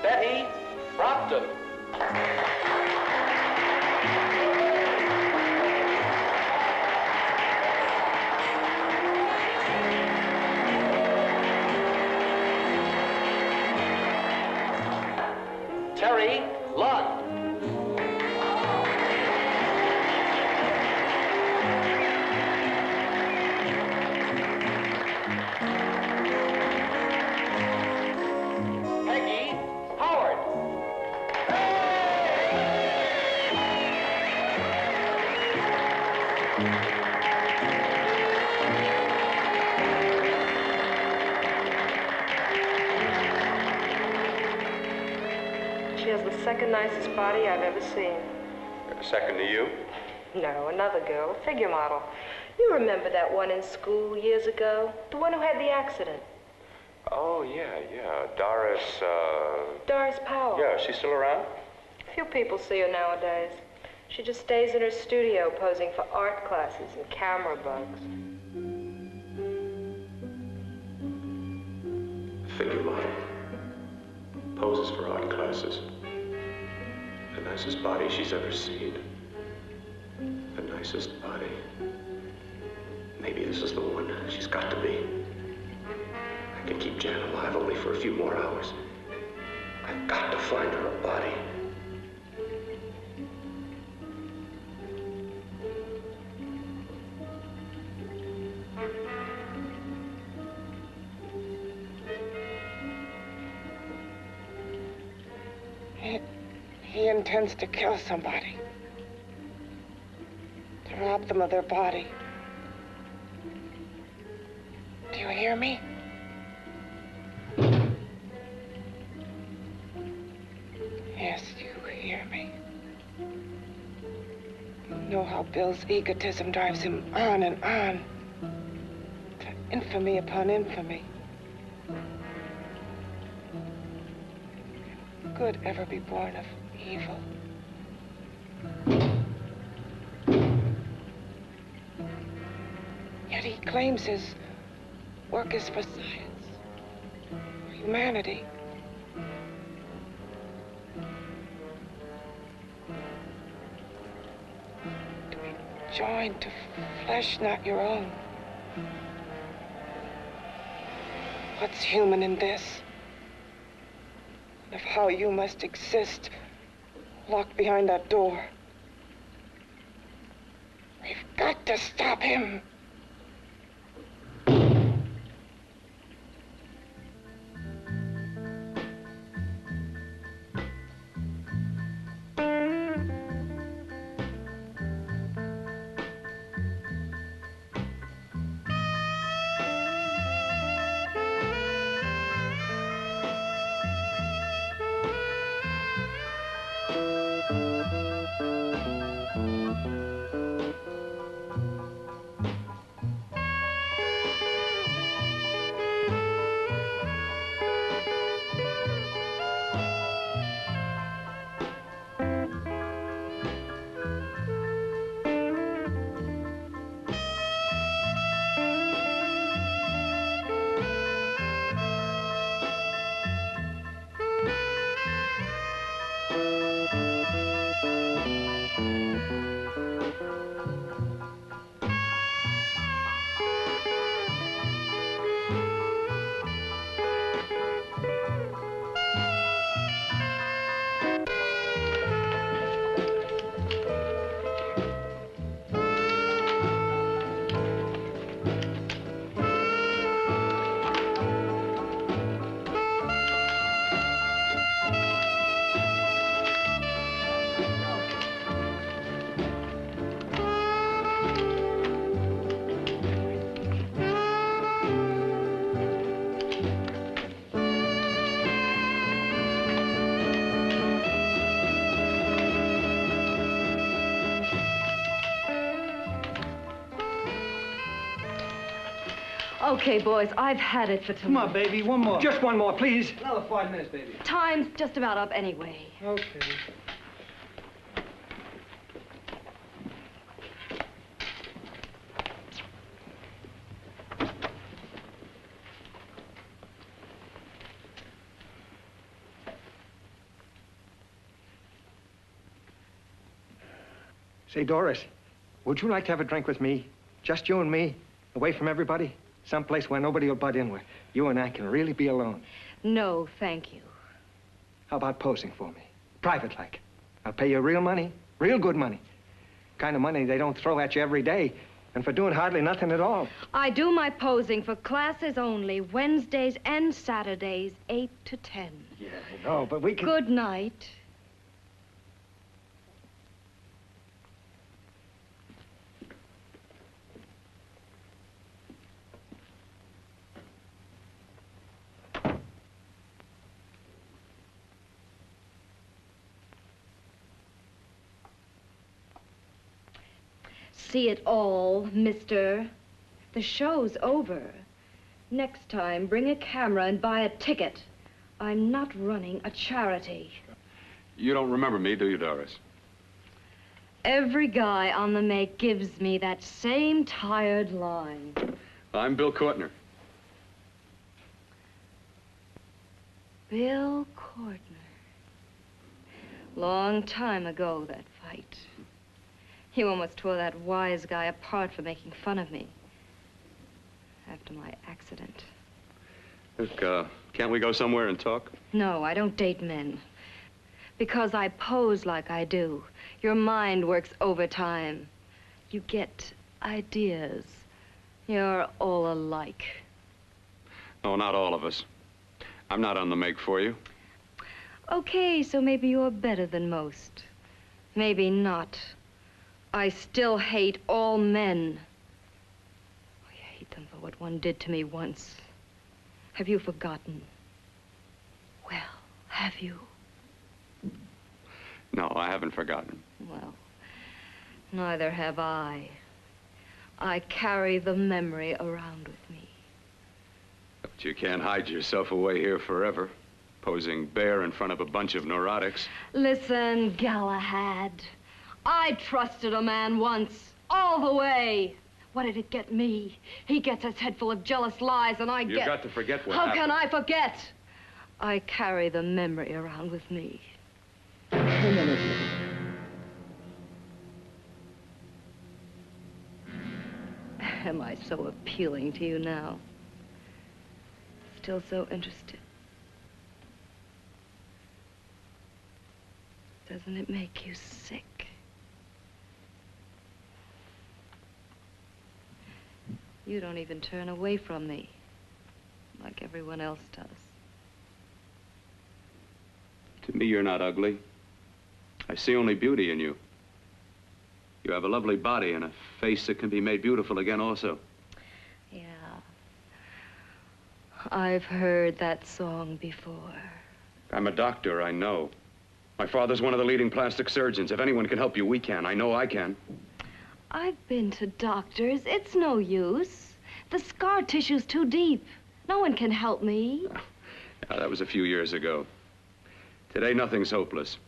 Speaker 11: Betty Brockton. Terry Lund. Peggy Howard.
Speaker 8: She has the second nicest body I've ever seen.
Speaker 5: Second to you?
Speaker 8: No, another girl, a figure model. You remember that one in school years ago? The one who had the accident.
Speaker 5: Oh, yeah.
Speaker 8: Doris Powell.
Speaker 5: Yeah, she's still around?
Speaker 8: Few people see her nowadays. She just stays in her studio posing for art classes and camera bugs.
Speaker 5: Figure model. Poses for art classes. The nicest body she's ever seen. The nicest body. Maybe this is the one. She's got to be. I can keep Jan alive only for a few more hours. I've got to find her a body.
Speaker 8: He intends to kill somebody. To rob them of their body. Do you hear me? Yes, you hear me. You know how Bill's egotism drives him on and on. To infamy upon infamy. Can good ever be born of evil? Yet he claims his work is for science, for humanity. To be joined to flesh not your own. What's human in this? Of how you must exist, locked behind that door. We've got to stop him.
Speaker 12: Okay, boys, I've had it for tonight.
Speaker 13: Come on, baby, one more. Just one more, please.
Speaker 14: Another 5 minutes, baby.
Speaker 12: Time's just about up anyway.
Speaker 14: Okay.
Speaker 13: Say, Doris, would you like to have a drink with me? Just you and me, away from everybody? Someplace where nobody will butt in, where you and I can really be alone.
Speaker 12: No, thank you.
Speaker 13: How about posing for me? Private like. I'll pay you real money, real good money. Kind of money they don't throw at you every day, and for doing hardly nothing at all.
Speaker 12: I do my posing for classes only, Wednesdays and Saturdays, 8 to 10.
Speaker 13: Yeah, I know, but we can...
Speaker 12: Good night. See it all, mister. The show's over. Next time, bring a camera and buy a ticket. I'm not running a charity.
Speaker 4: You don't remember me, do you, Doris?
Speaker 12: Every guy on the make gives me that same tired line.
Speaker 4: I'm Bill Courtner.
Speaker 12: Bill Courtner. Long time ago, that fight. You almost tore that wise guy apart for making fun of me. After my accident.
Speaker 4: Look, can't we go somewhere and talk?
Speaker 12: No, I don't date men. Because I pose like I do. Your mind works overtime. You get ideas. You're all alike.
Speaker 4: No, not all of us. I'm not on the make for you.
Speaker 12: Okay, so maybe you're better than most. Maybe not. I still hate all men. I hate them for what one did to me once. Have you forgotten? Well, have you?
Speaker 4: No, I haven't forgotten.
Speaker 12: Well, neither have I. I carry the memory around with me.
Speaker 4: But you can't hide yourself away here forever, posing bare in front of a bunch of neurotics.
Speaker 12: Listen, Galahad. I trusted a man once, all the way. What did it get me? He gets his head full of jealous lies, and I get...
Speaker 4: You've got to forget what
Speaker 12: How
Speaker 4: happened.
Speaker 12: can I forget? I carry the memory around with me. Am I so appealing to you now? Still so interested? Doesn't it make you sick? You don't even turn away from me, like everyone else does.
Speaker 4: To me, you're not ugly. I see only beauty in you. You have a lovely body and a face that can be made beautiful again also.
Speaker 12: Yeah. I've heard that song before.
Speaker 4: I'm a doctor, I know. My father's one of the leading plastic surgeons. If anyone can help you, we can. I know I can.
Speaker 12: I've been to doctors. It's no use. The scar tissue's too deep. No one can help me.
Speaker 4: Now, that was a few years ago. Today, nothing's hopeless.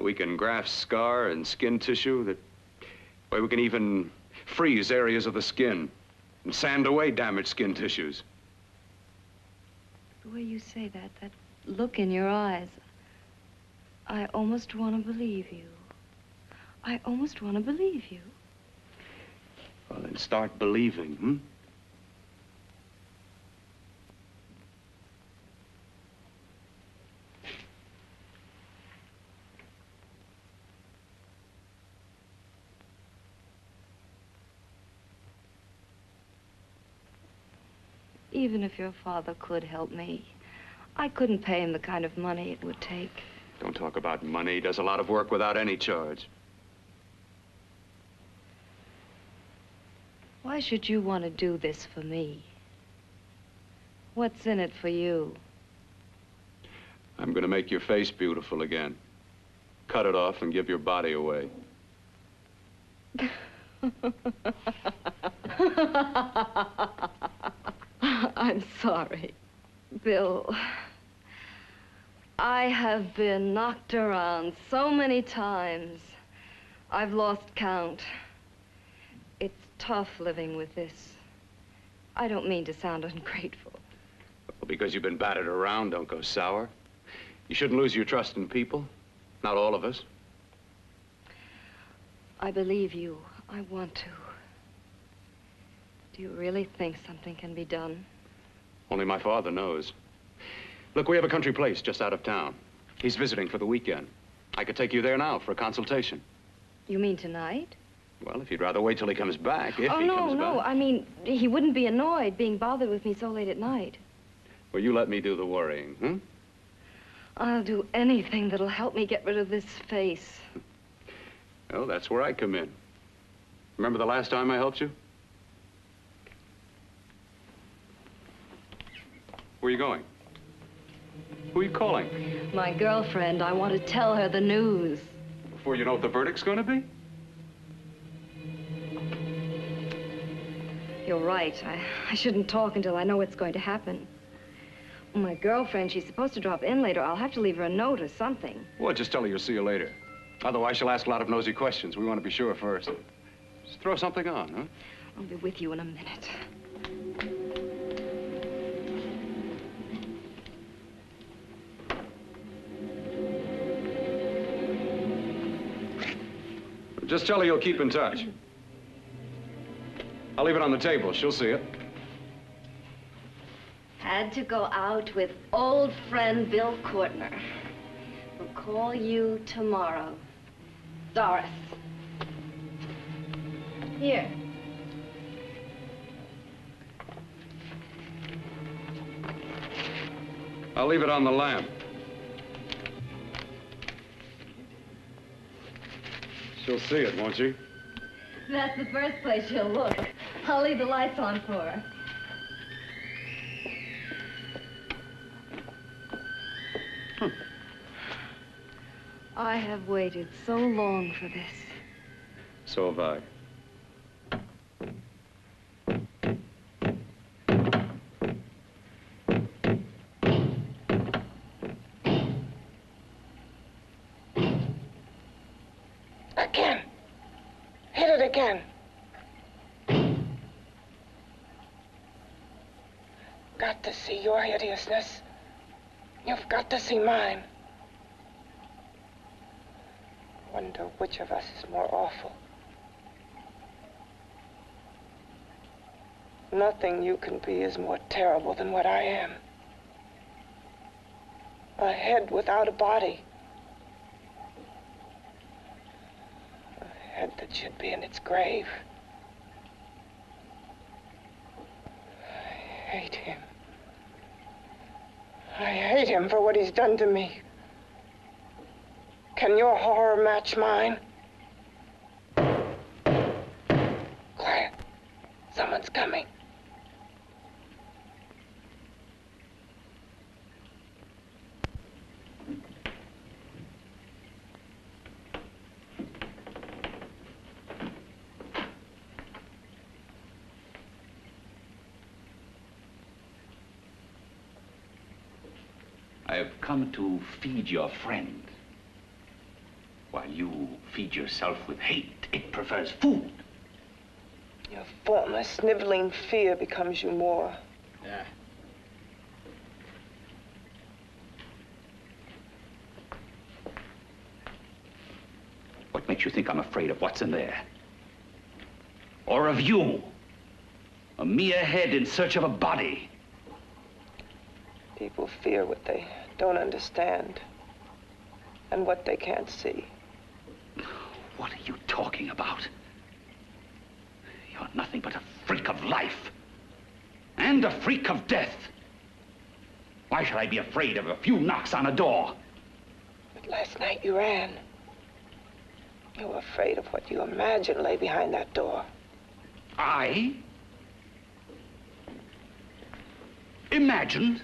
Speaker 4: We can graft scar and skin tissue that... Well, we can even freeze areas of the skin and sand away damaged skin tissues.
Speaker 12: The way you say that, that look in your eyes, I almost want to believe you. I almost want to believe you.
Speaker 4: Well, then start believing, hmm?
Speaker 12: Even if your father could help me, I couldn't pay him the kind of money it would take.
Speaker 4: Don't talk about money. He does a lot of work without any charge.
Speaker 12: Why should you want to do this for me? What's in it for you?
Speaker 4: I'm going to make your face beautiful again. Cut it off and give your body away.
Speaker 12: sorry. Bill, I have been knocked around so many times. I've lost count. It's tough living with this. I don't mean to sound ungrateful.
Speaker 4: Well, because you've been battered around, don't go sour. You shouldn't lose your trust in people. Not all of us.
Speaker 12: I believe you. I want to. Do you really think something can be done?
Speaker 4: Only my father knows. Look, we have a country place just out of town. He's visiting for the weekend. I could take you there now for a consultation.
Speaker 12: You mean tonight?
Speaker 4: Well, if you'd rather wait till he comes back, if he comes back.
Speaker 12: No. I mean, he wouldn't be annoyed being bothered with me so late at night.
Speaker 4: Well, you let me do the worrying, hmm?
Speaker 12: I'll do anything that'll help me get rid of this face.
Speaker 4: Well, that's where I come in. Remember the last time I helped you? Where are you going? Who are you calling?
Speaker 12: My girlfriend. I want to tell her the news.
Speaker 4: Before you know what the verdict's going to be?
Speaker 12: You're right. I shouldn't talk until I know what's going to happen. My girlfriend, she's supposed to drop in later. I'll have to leave her a note or something.
Speaker 4: Well, just tell her you'll see you later. Otherwise, she'll ask a lot of nosy questions. We want to be sure first. Just throw something on, huh?
Speaker 12: I'll be with you in a minute.
Speaker 4: Just tell her you'll keep in touch. I'll leave it on the table. She'll see it.
Speaker 12: Had to go out with old friend Bill Courtner. We'll call you tomorrow. Doris. Here.
Speaker 4: I'll leave it on the lamp. She'll see it, won't she?
Speaker 12: That's the first place she'll look. I'll leave the lights on for her. I have waited so long for this.
Speaker 4: So have I.
Speaker 8: Again. Hit it again. Got to see your hideousness. You've got to see mine. Wonder which of us is more awful. Nothing you can be is more terrible than what I am. A head without a body. A head that should be in its grave. I hate him. I hate him for what he's done to me. Can your horror match mine? Quiet. Someone's coming.
Speaker 6: I have come to feed your friend. While you feed yourself with hate, it prefers food.
Speaker 8: Your former sniveling fear becomes you more.
Speaker 6: Yeah. What makes you think I'm afraid of what's in there? Or of you? A mere head in search of a body.
Speaker 8: People fear what they don't understand and what they can't see.
Speaker 6: What are you talking about? You're nothing but a freak of life. And a freak of death. Why should I be afraid of a few knocks on a door?
Speaker 8: But last night you ran. You were afraid of what you imagined lay behind that door.
Speaker 6: I? Imagined?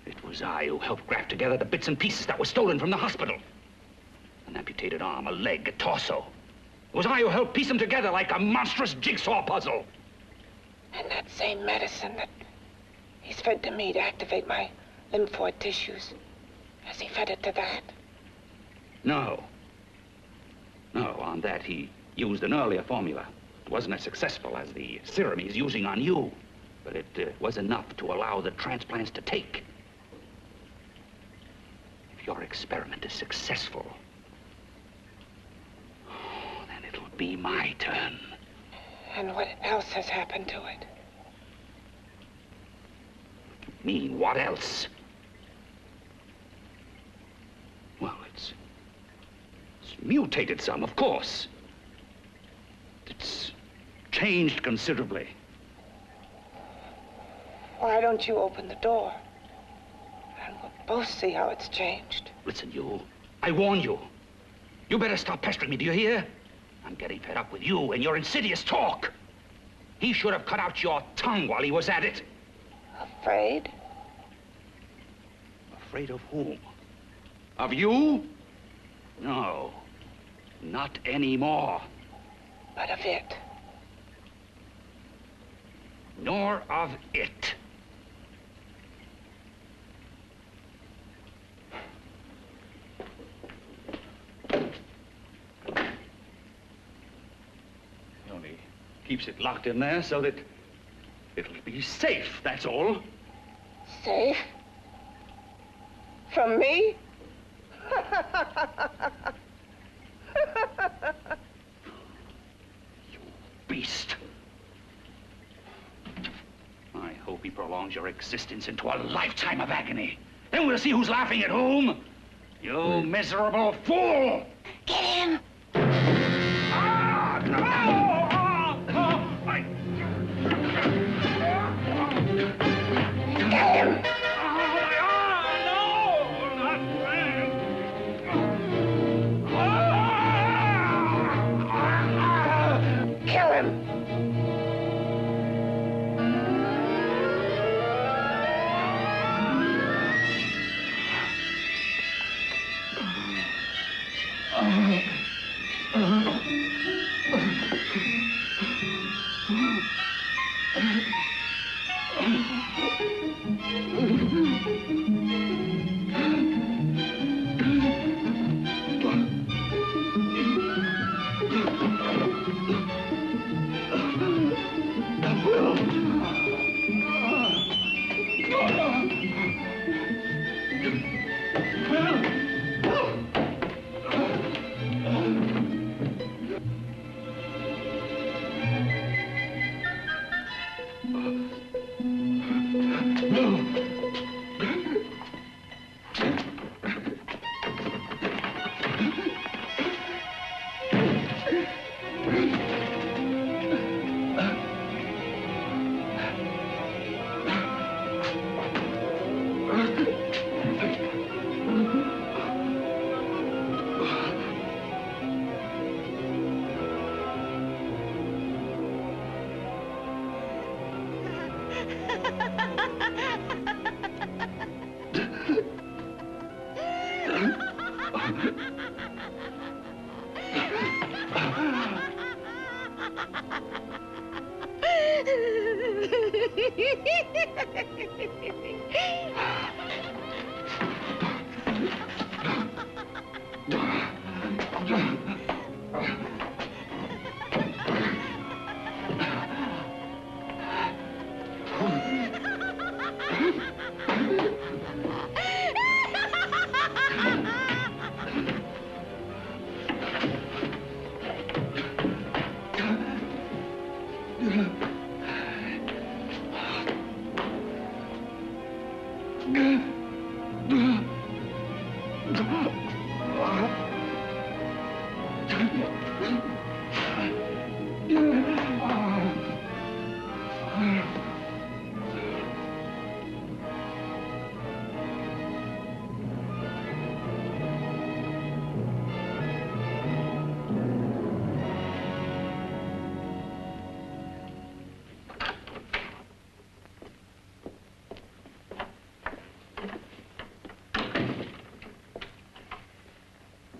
Speaker 6: It was I who helped graft together the bits and pieces that were stolen from the hospital. An amputated arm, a leg, a torso. It was I who helped piece them together like a monstrous jigsaw puzzle.
Speaker 8: And that same medicine that he's fed to me to activate my lymphoid tissues. Has he fed it to that?
Speaker 6: No. No, on that he used an earlier formula. It wasn't as successful as the serum he's using on you, but it was enough to allow the transplants to take. If your experiment is successful, then it'll be my turn.
Speaker 8: And what else has happened to it?
Speaker 6: Mean, what else? Well, it's mutated some, of course. It's changed considerably.
Speaker 8: Why don't you open the door? And we'll both see how it's changed.
Speaker 6: Listen, you. I warn you. You better stop pestering me, do you hear? I'm getting fed up with you and your insidious talk. He should have cut out your tongue while he was at it.
Speaker 8: Afraid?
Speaker 6: Afraid of whom? Of you? No, not anymore.
Speaker 8: But of it.
Speaker 6: Nor of it. He only keeps it locked in there so that it'll be safe, that's all.
Speaker 8: Safe? From me?
Speaker 6: You beast. I hope he prolongs your existence into a lifetime of agony. Then we'll see who's laughing at whom. You miserable fool!
Speaker 8: Get him!
Speaker 6: Ah, no!
Speaker 8: Get him! Kill him!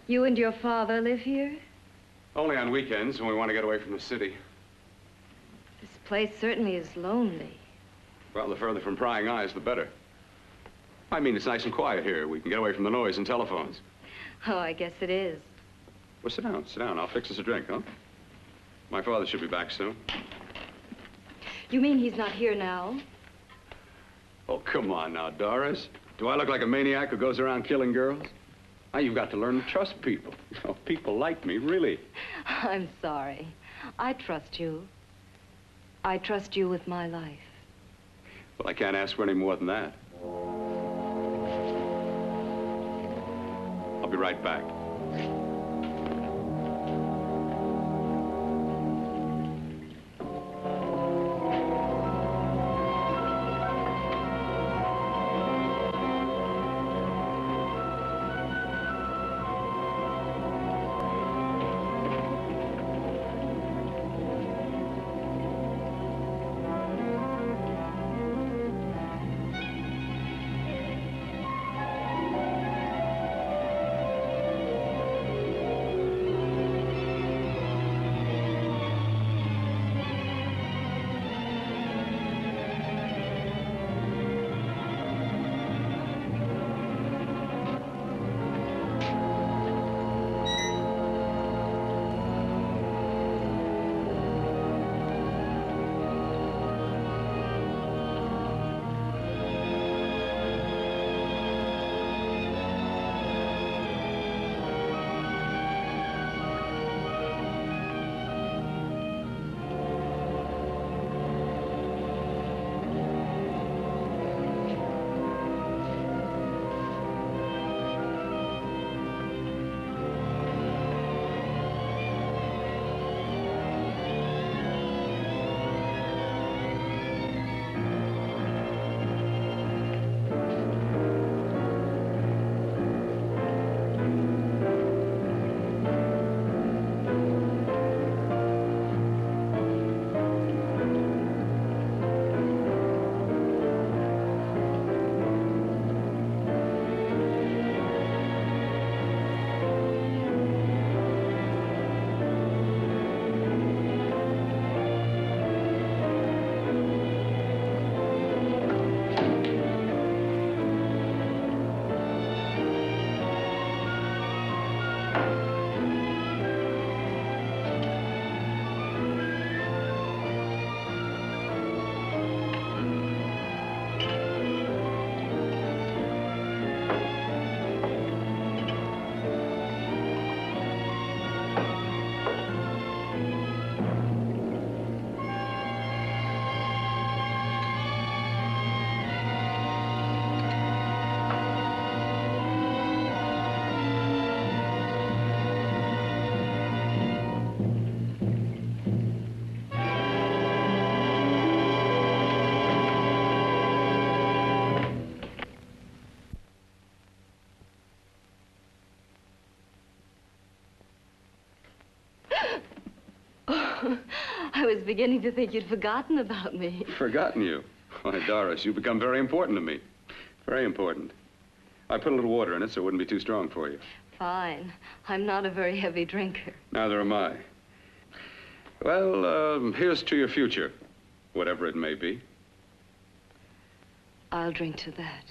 Speaker 12: You and your father live here?
Speaker 4: Only on weekends when we want to get away from the city.
Speaker 12: This place certainly is lonely.
Speaker 4: Well, the further from prying eyes, the better. I mean, it's nice and quiet here. We can get away from the noise and telephones.
Speaker 12: Oh, I guess it is.
Speaker 4: Well, sit down, sit down. I'll fix us a drink, huh? My father should be back soon.
Speaker 12: You mean he's not here now?
Speaker 4: Oh, come on now, Doris. Do I look like a maniac who goes around killing girls? Now, you've got to learn to trust people. You know, people like me, really.
Speaker 12: I'm sorry. I trust you. I trust you with my life.
Speaker 4: Well, I can't ask for any more than that. I'll be right back.
Speaker 12: I was beginning to think you'd forgotten about me.
Speaker 4: Forgotten you? Why, Doris, you've become very important to me. Very important. I put a little water in it so it wouldn't be too strong for you.
Speaker 12: Fine. I'm not a very heavy drinker.
Speaker 4: Neither am I. Well, here's to your future, whatever it may be.
Speaker 12: I'll drink to that.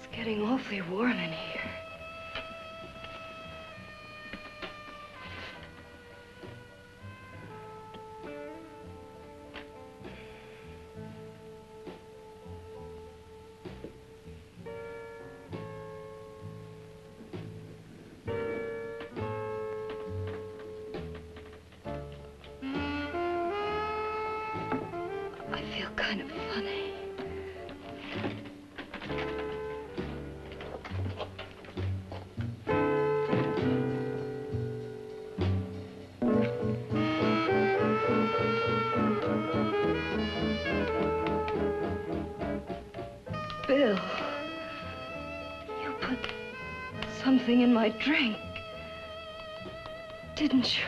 Speaker 12: It's getting awfully warm in here. kind of funny. Bill, you put something in my drink, didn't you?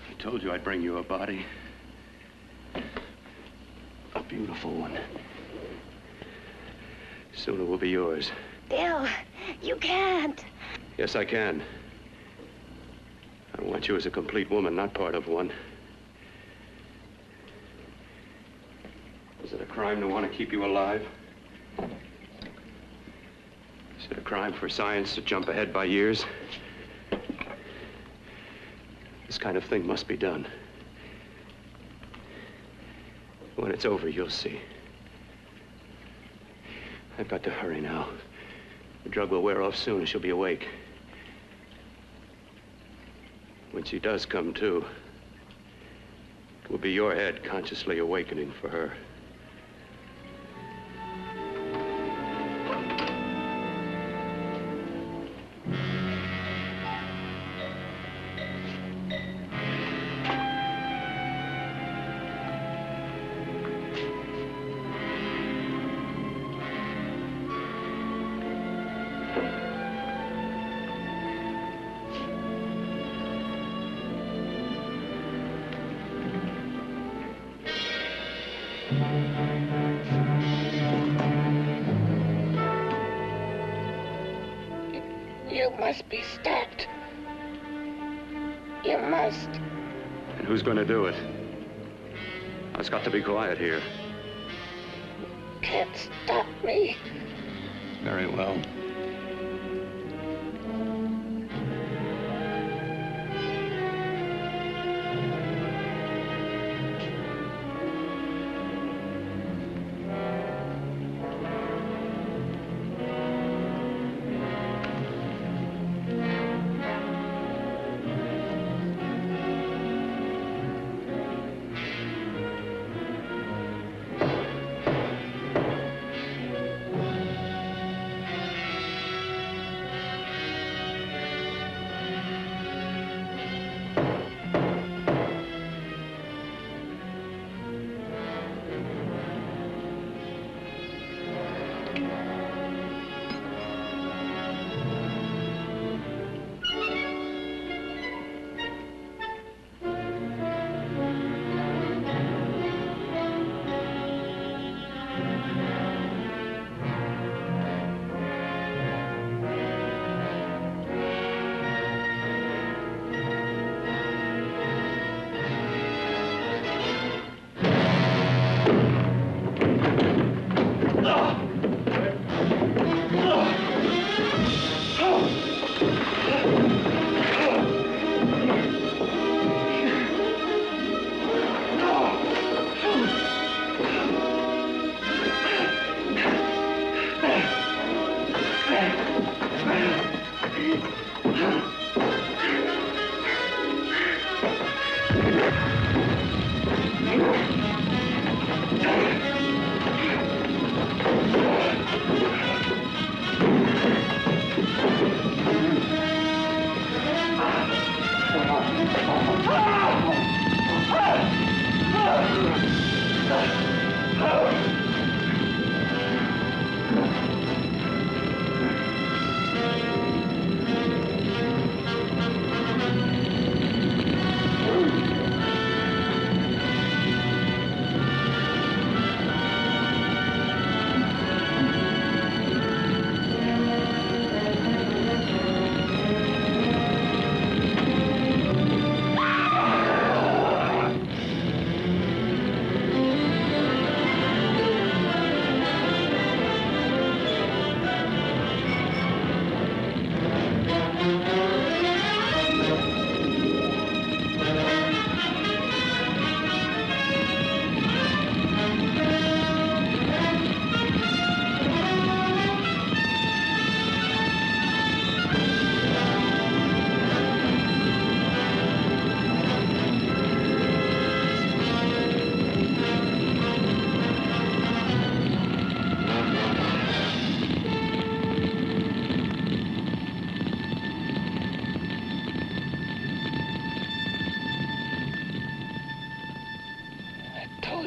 Speaker 4: I told you I'd bring you a body. A beautiful one. Soon it will be yours.
Speaker 7: Bill, you can't.
Speaker 4: Yes, I can. I want you as a complete woman, not part of one. Is it a crime to want to keep you alive? Is it a crime for science to jump ahead by years? This kind of thing must be done. When it's over, you'll see. I've got to hurry now. The drug will wear off soon and she'll be awake. When she does come to, it will be your head consciously awakening for her.
Speaker 8: You must be stopped. You must.
Speaker 4: And who's going to do it? It's got to be quiet here.
Speaker 8: Can't stop me.
Speaker 4: Very well.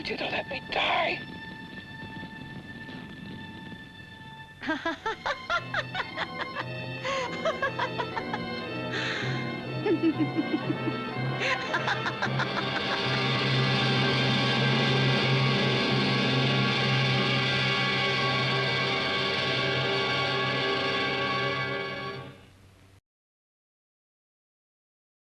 Speaker 8: you to let me die.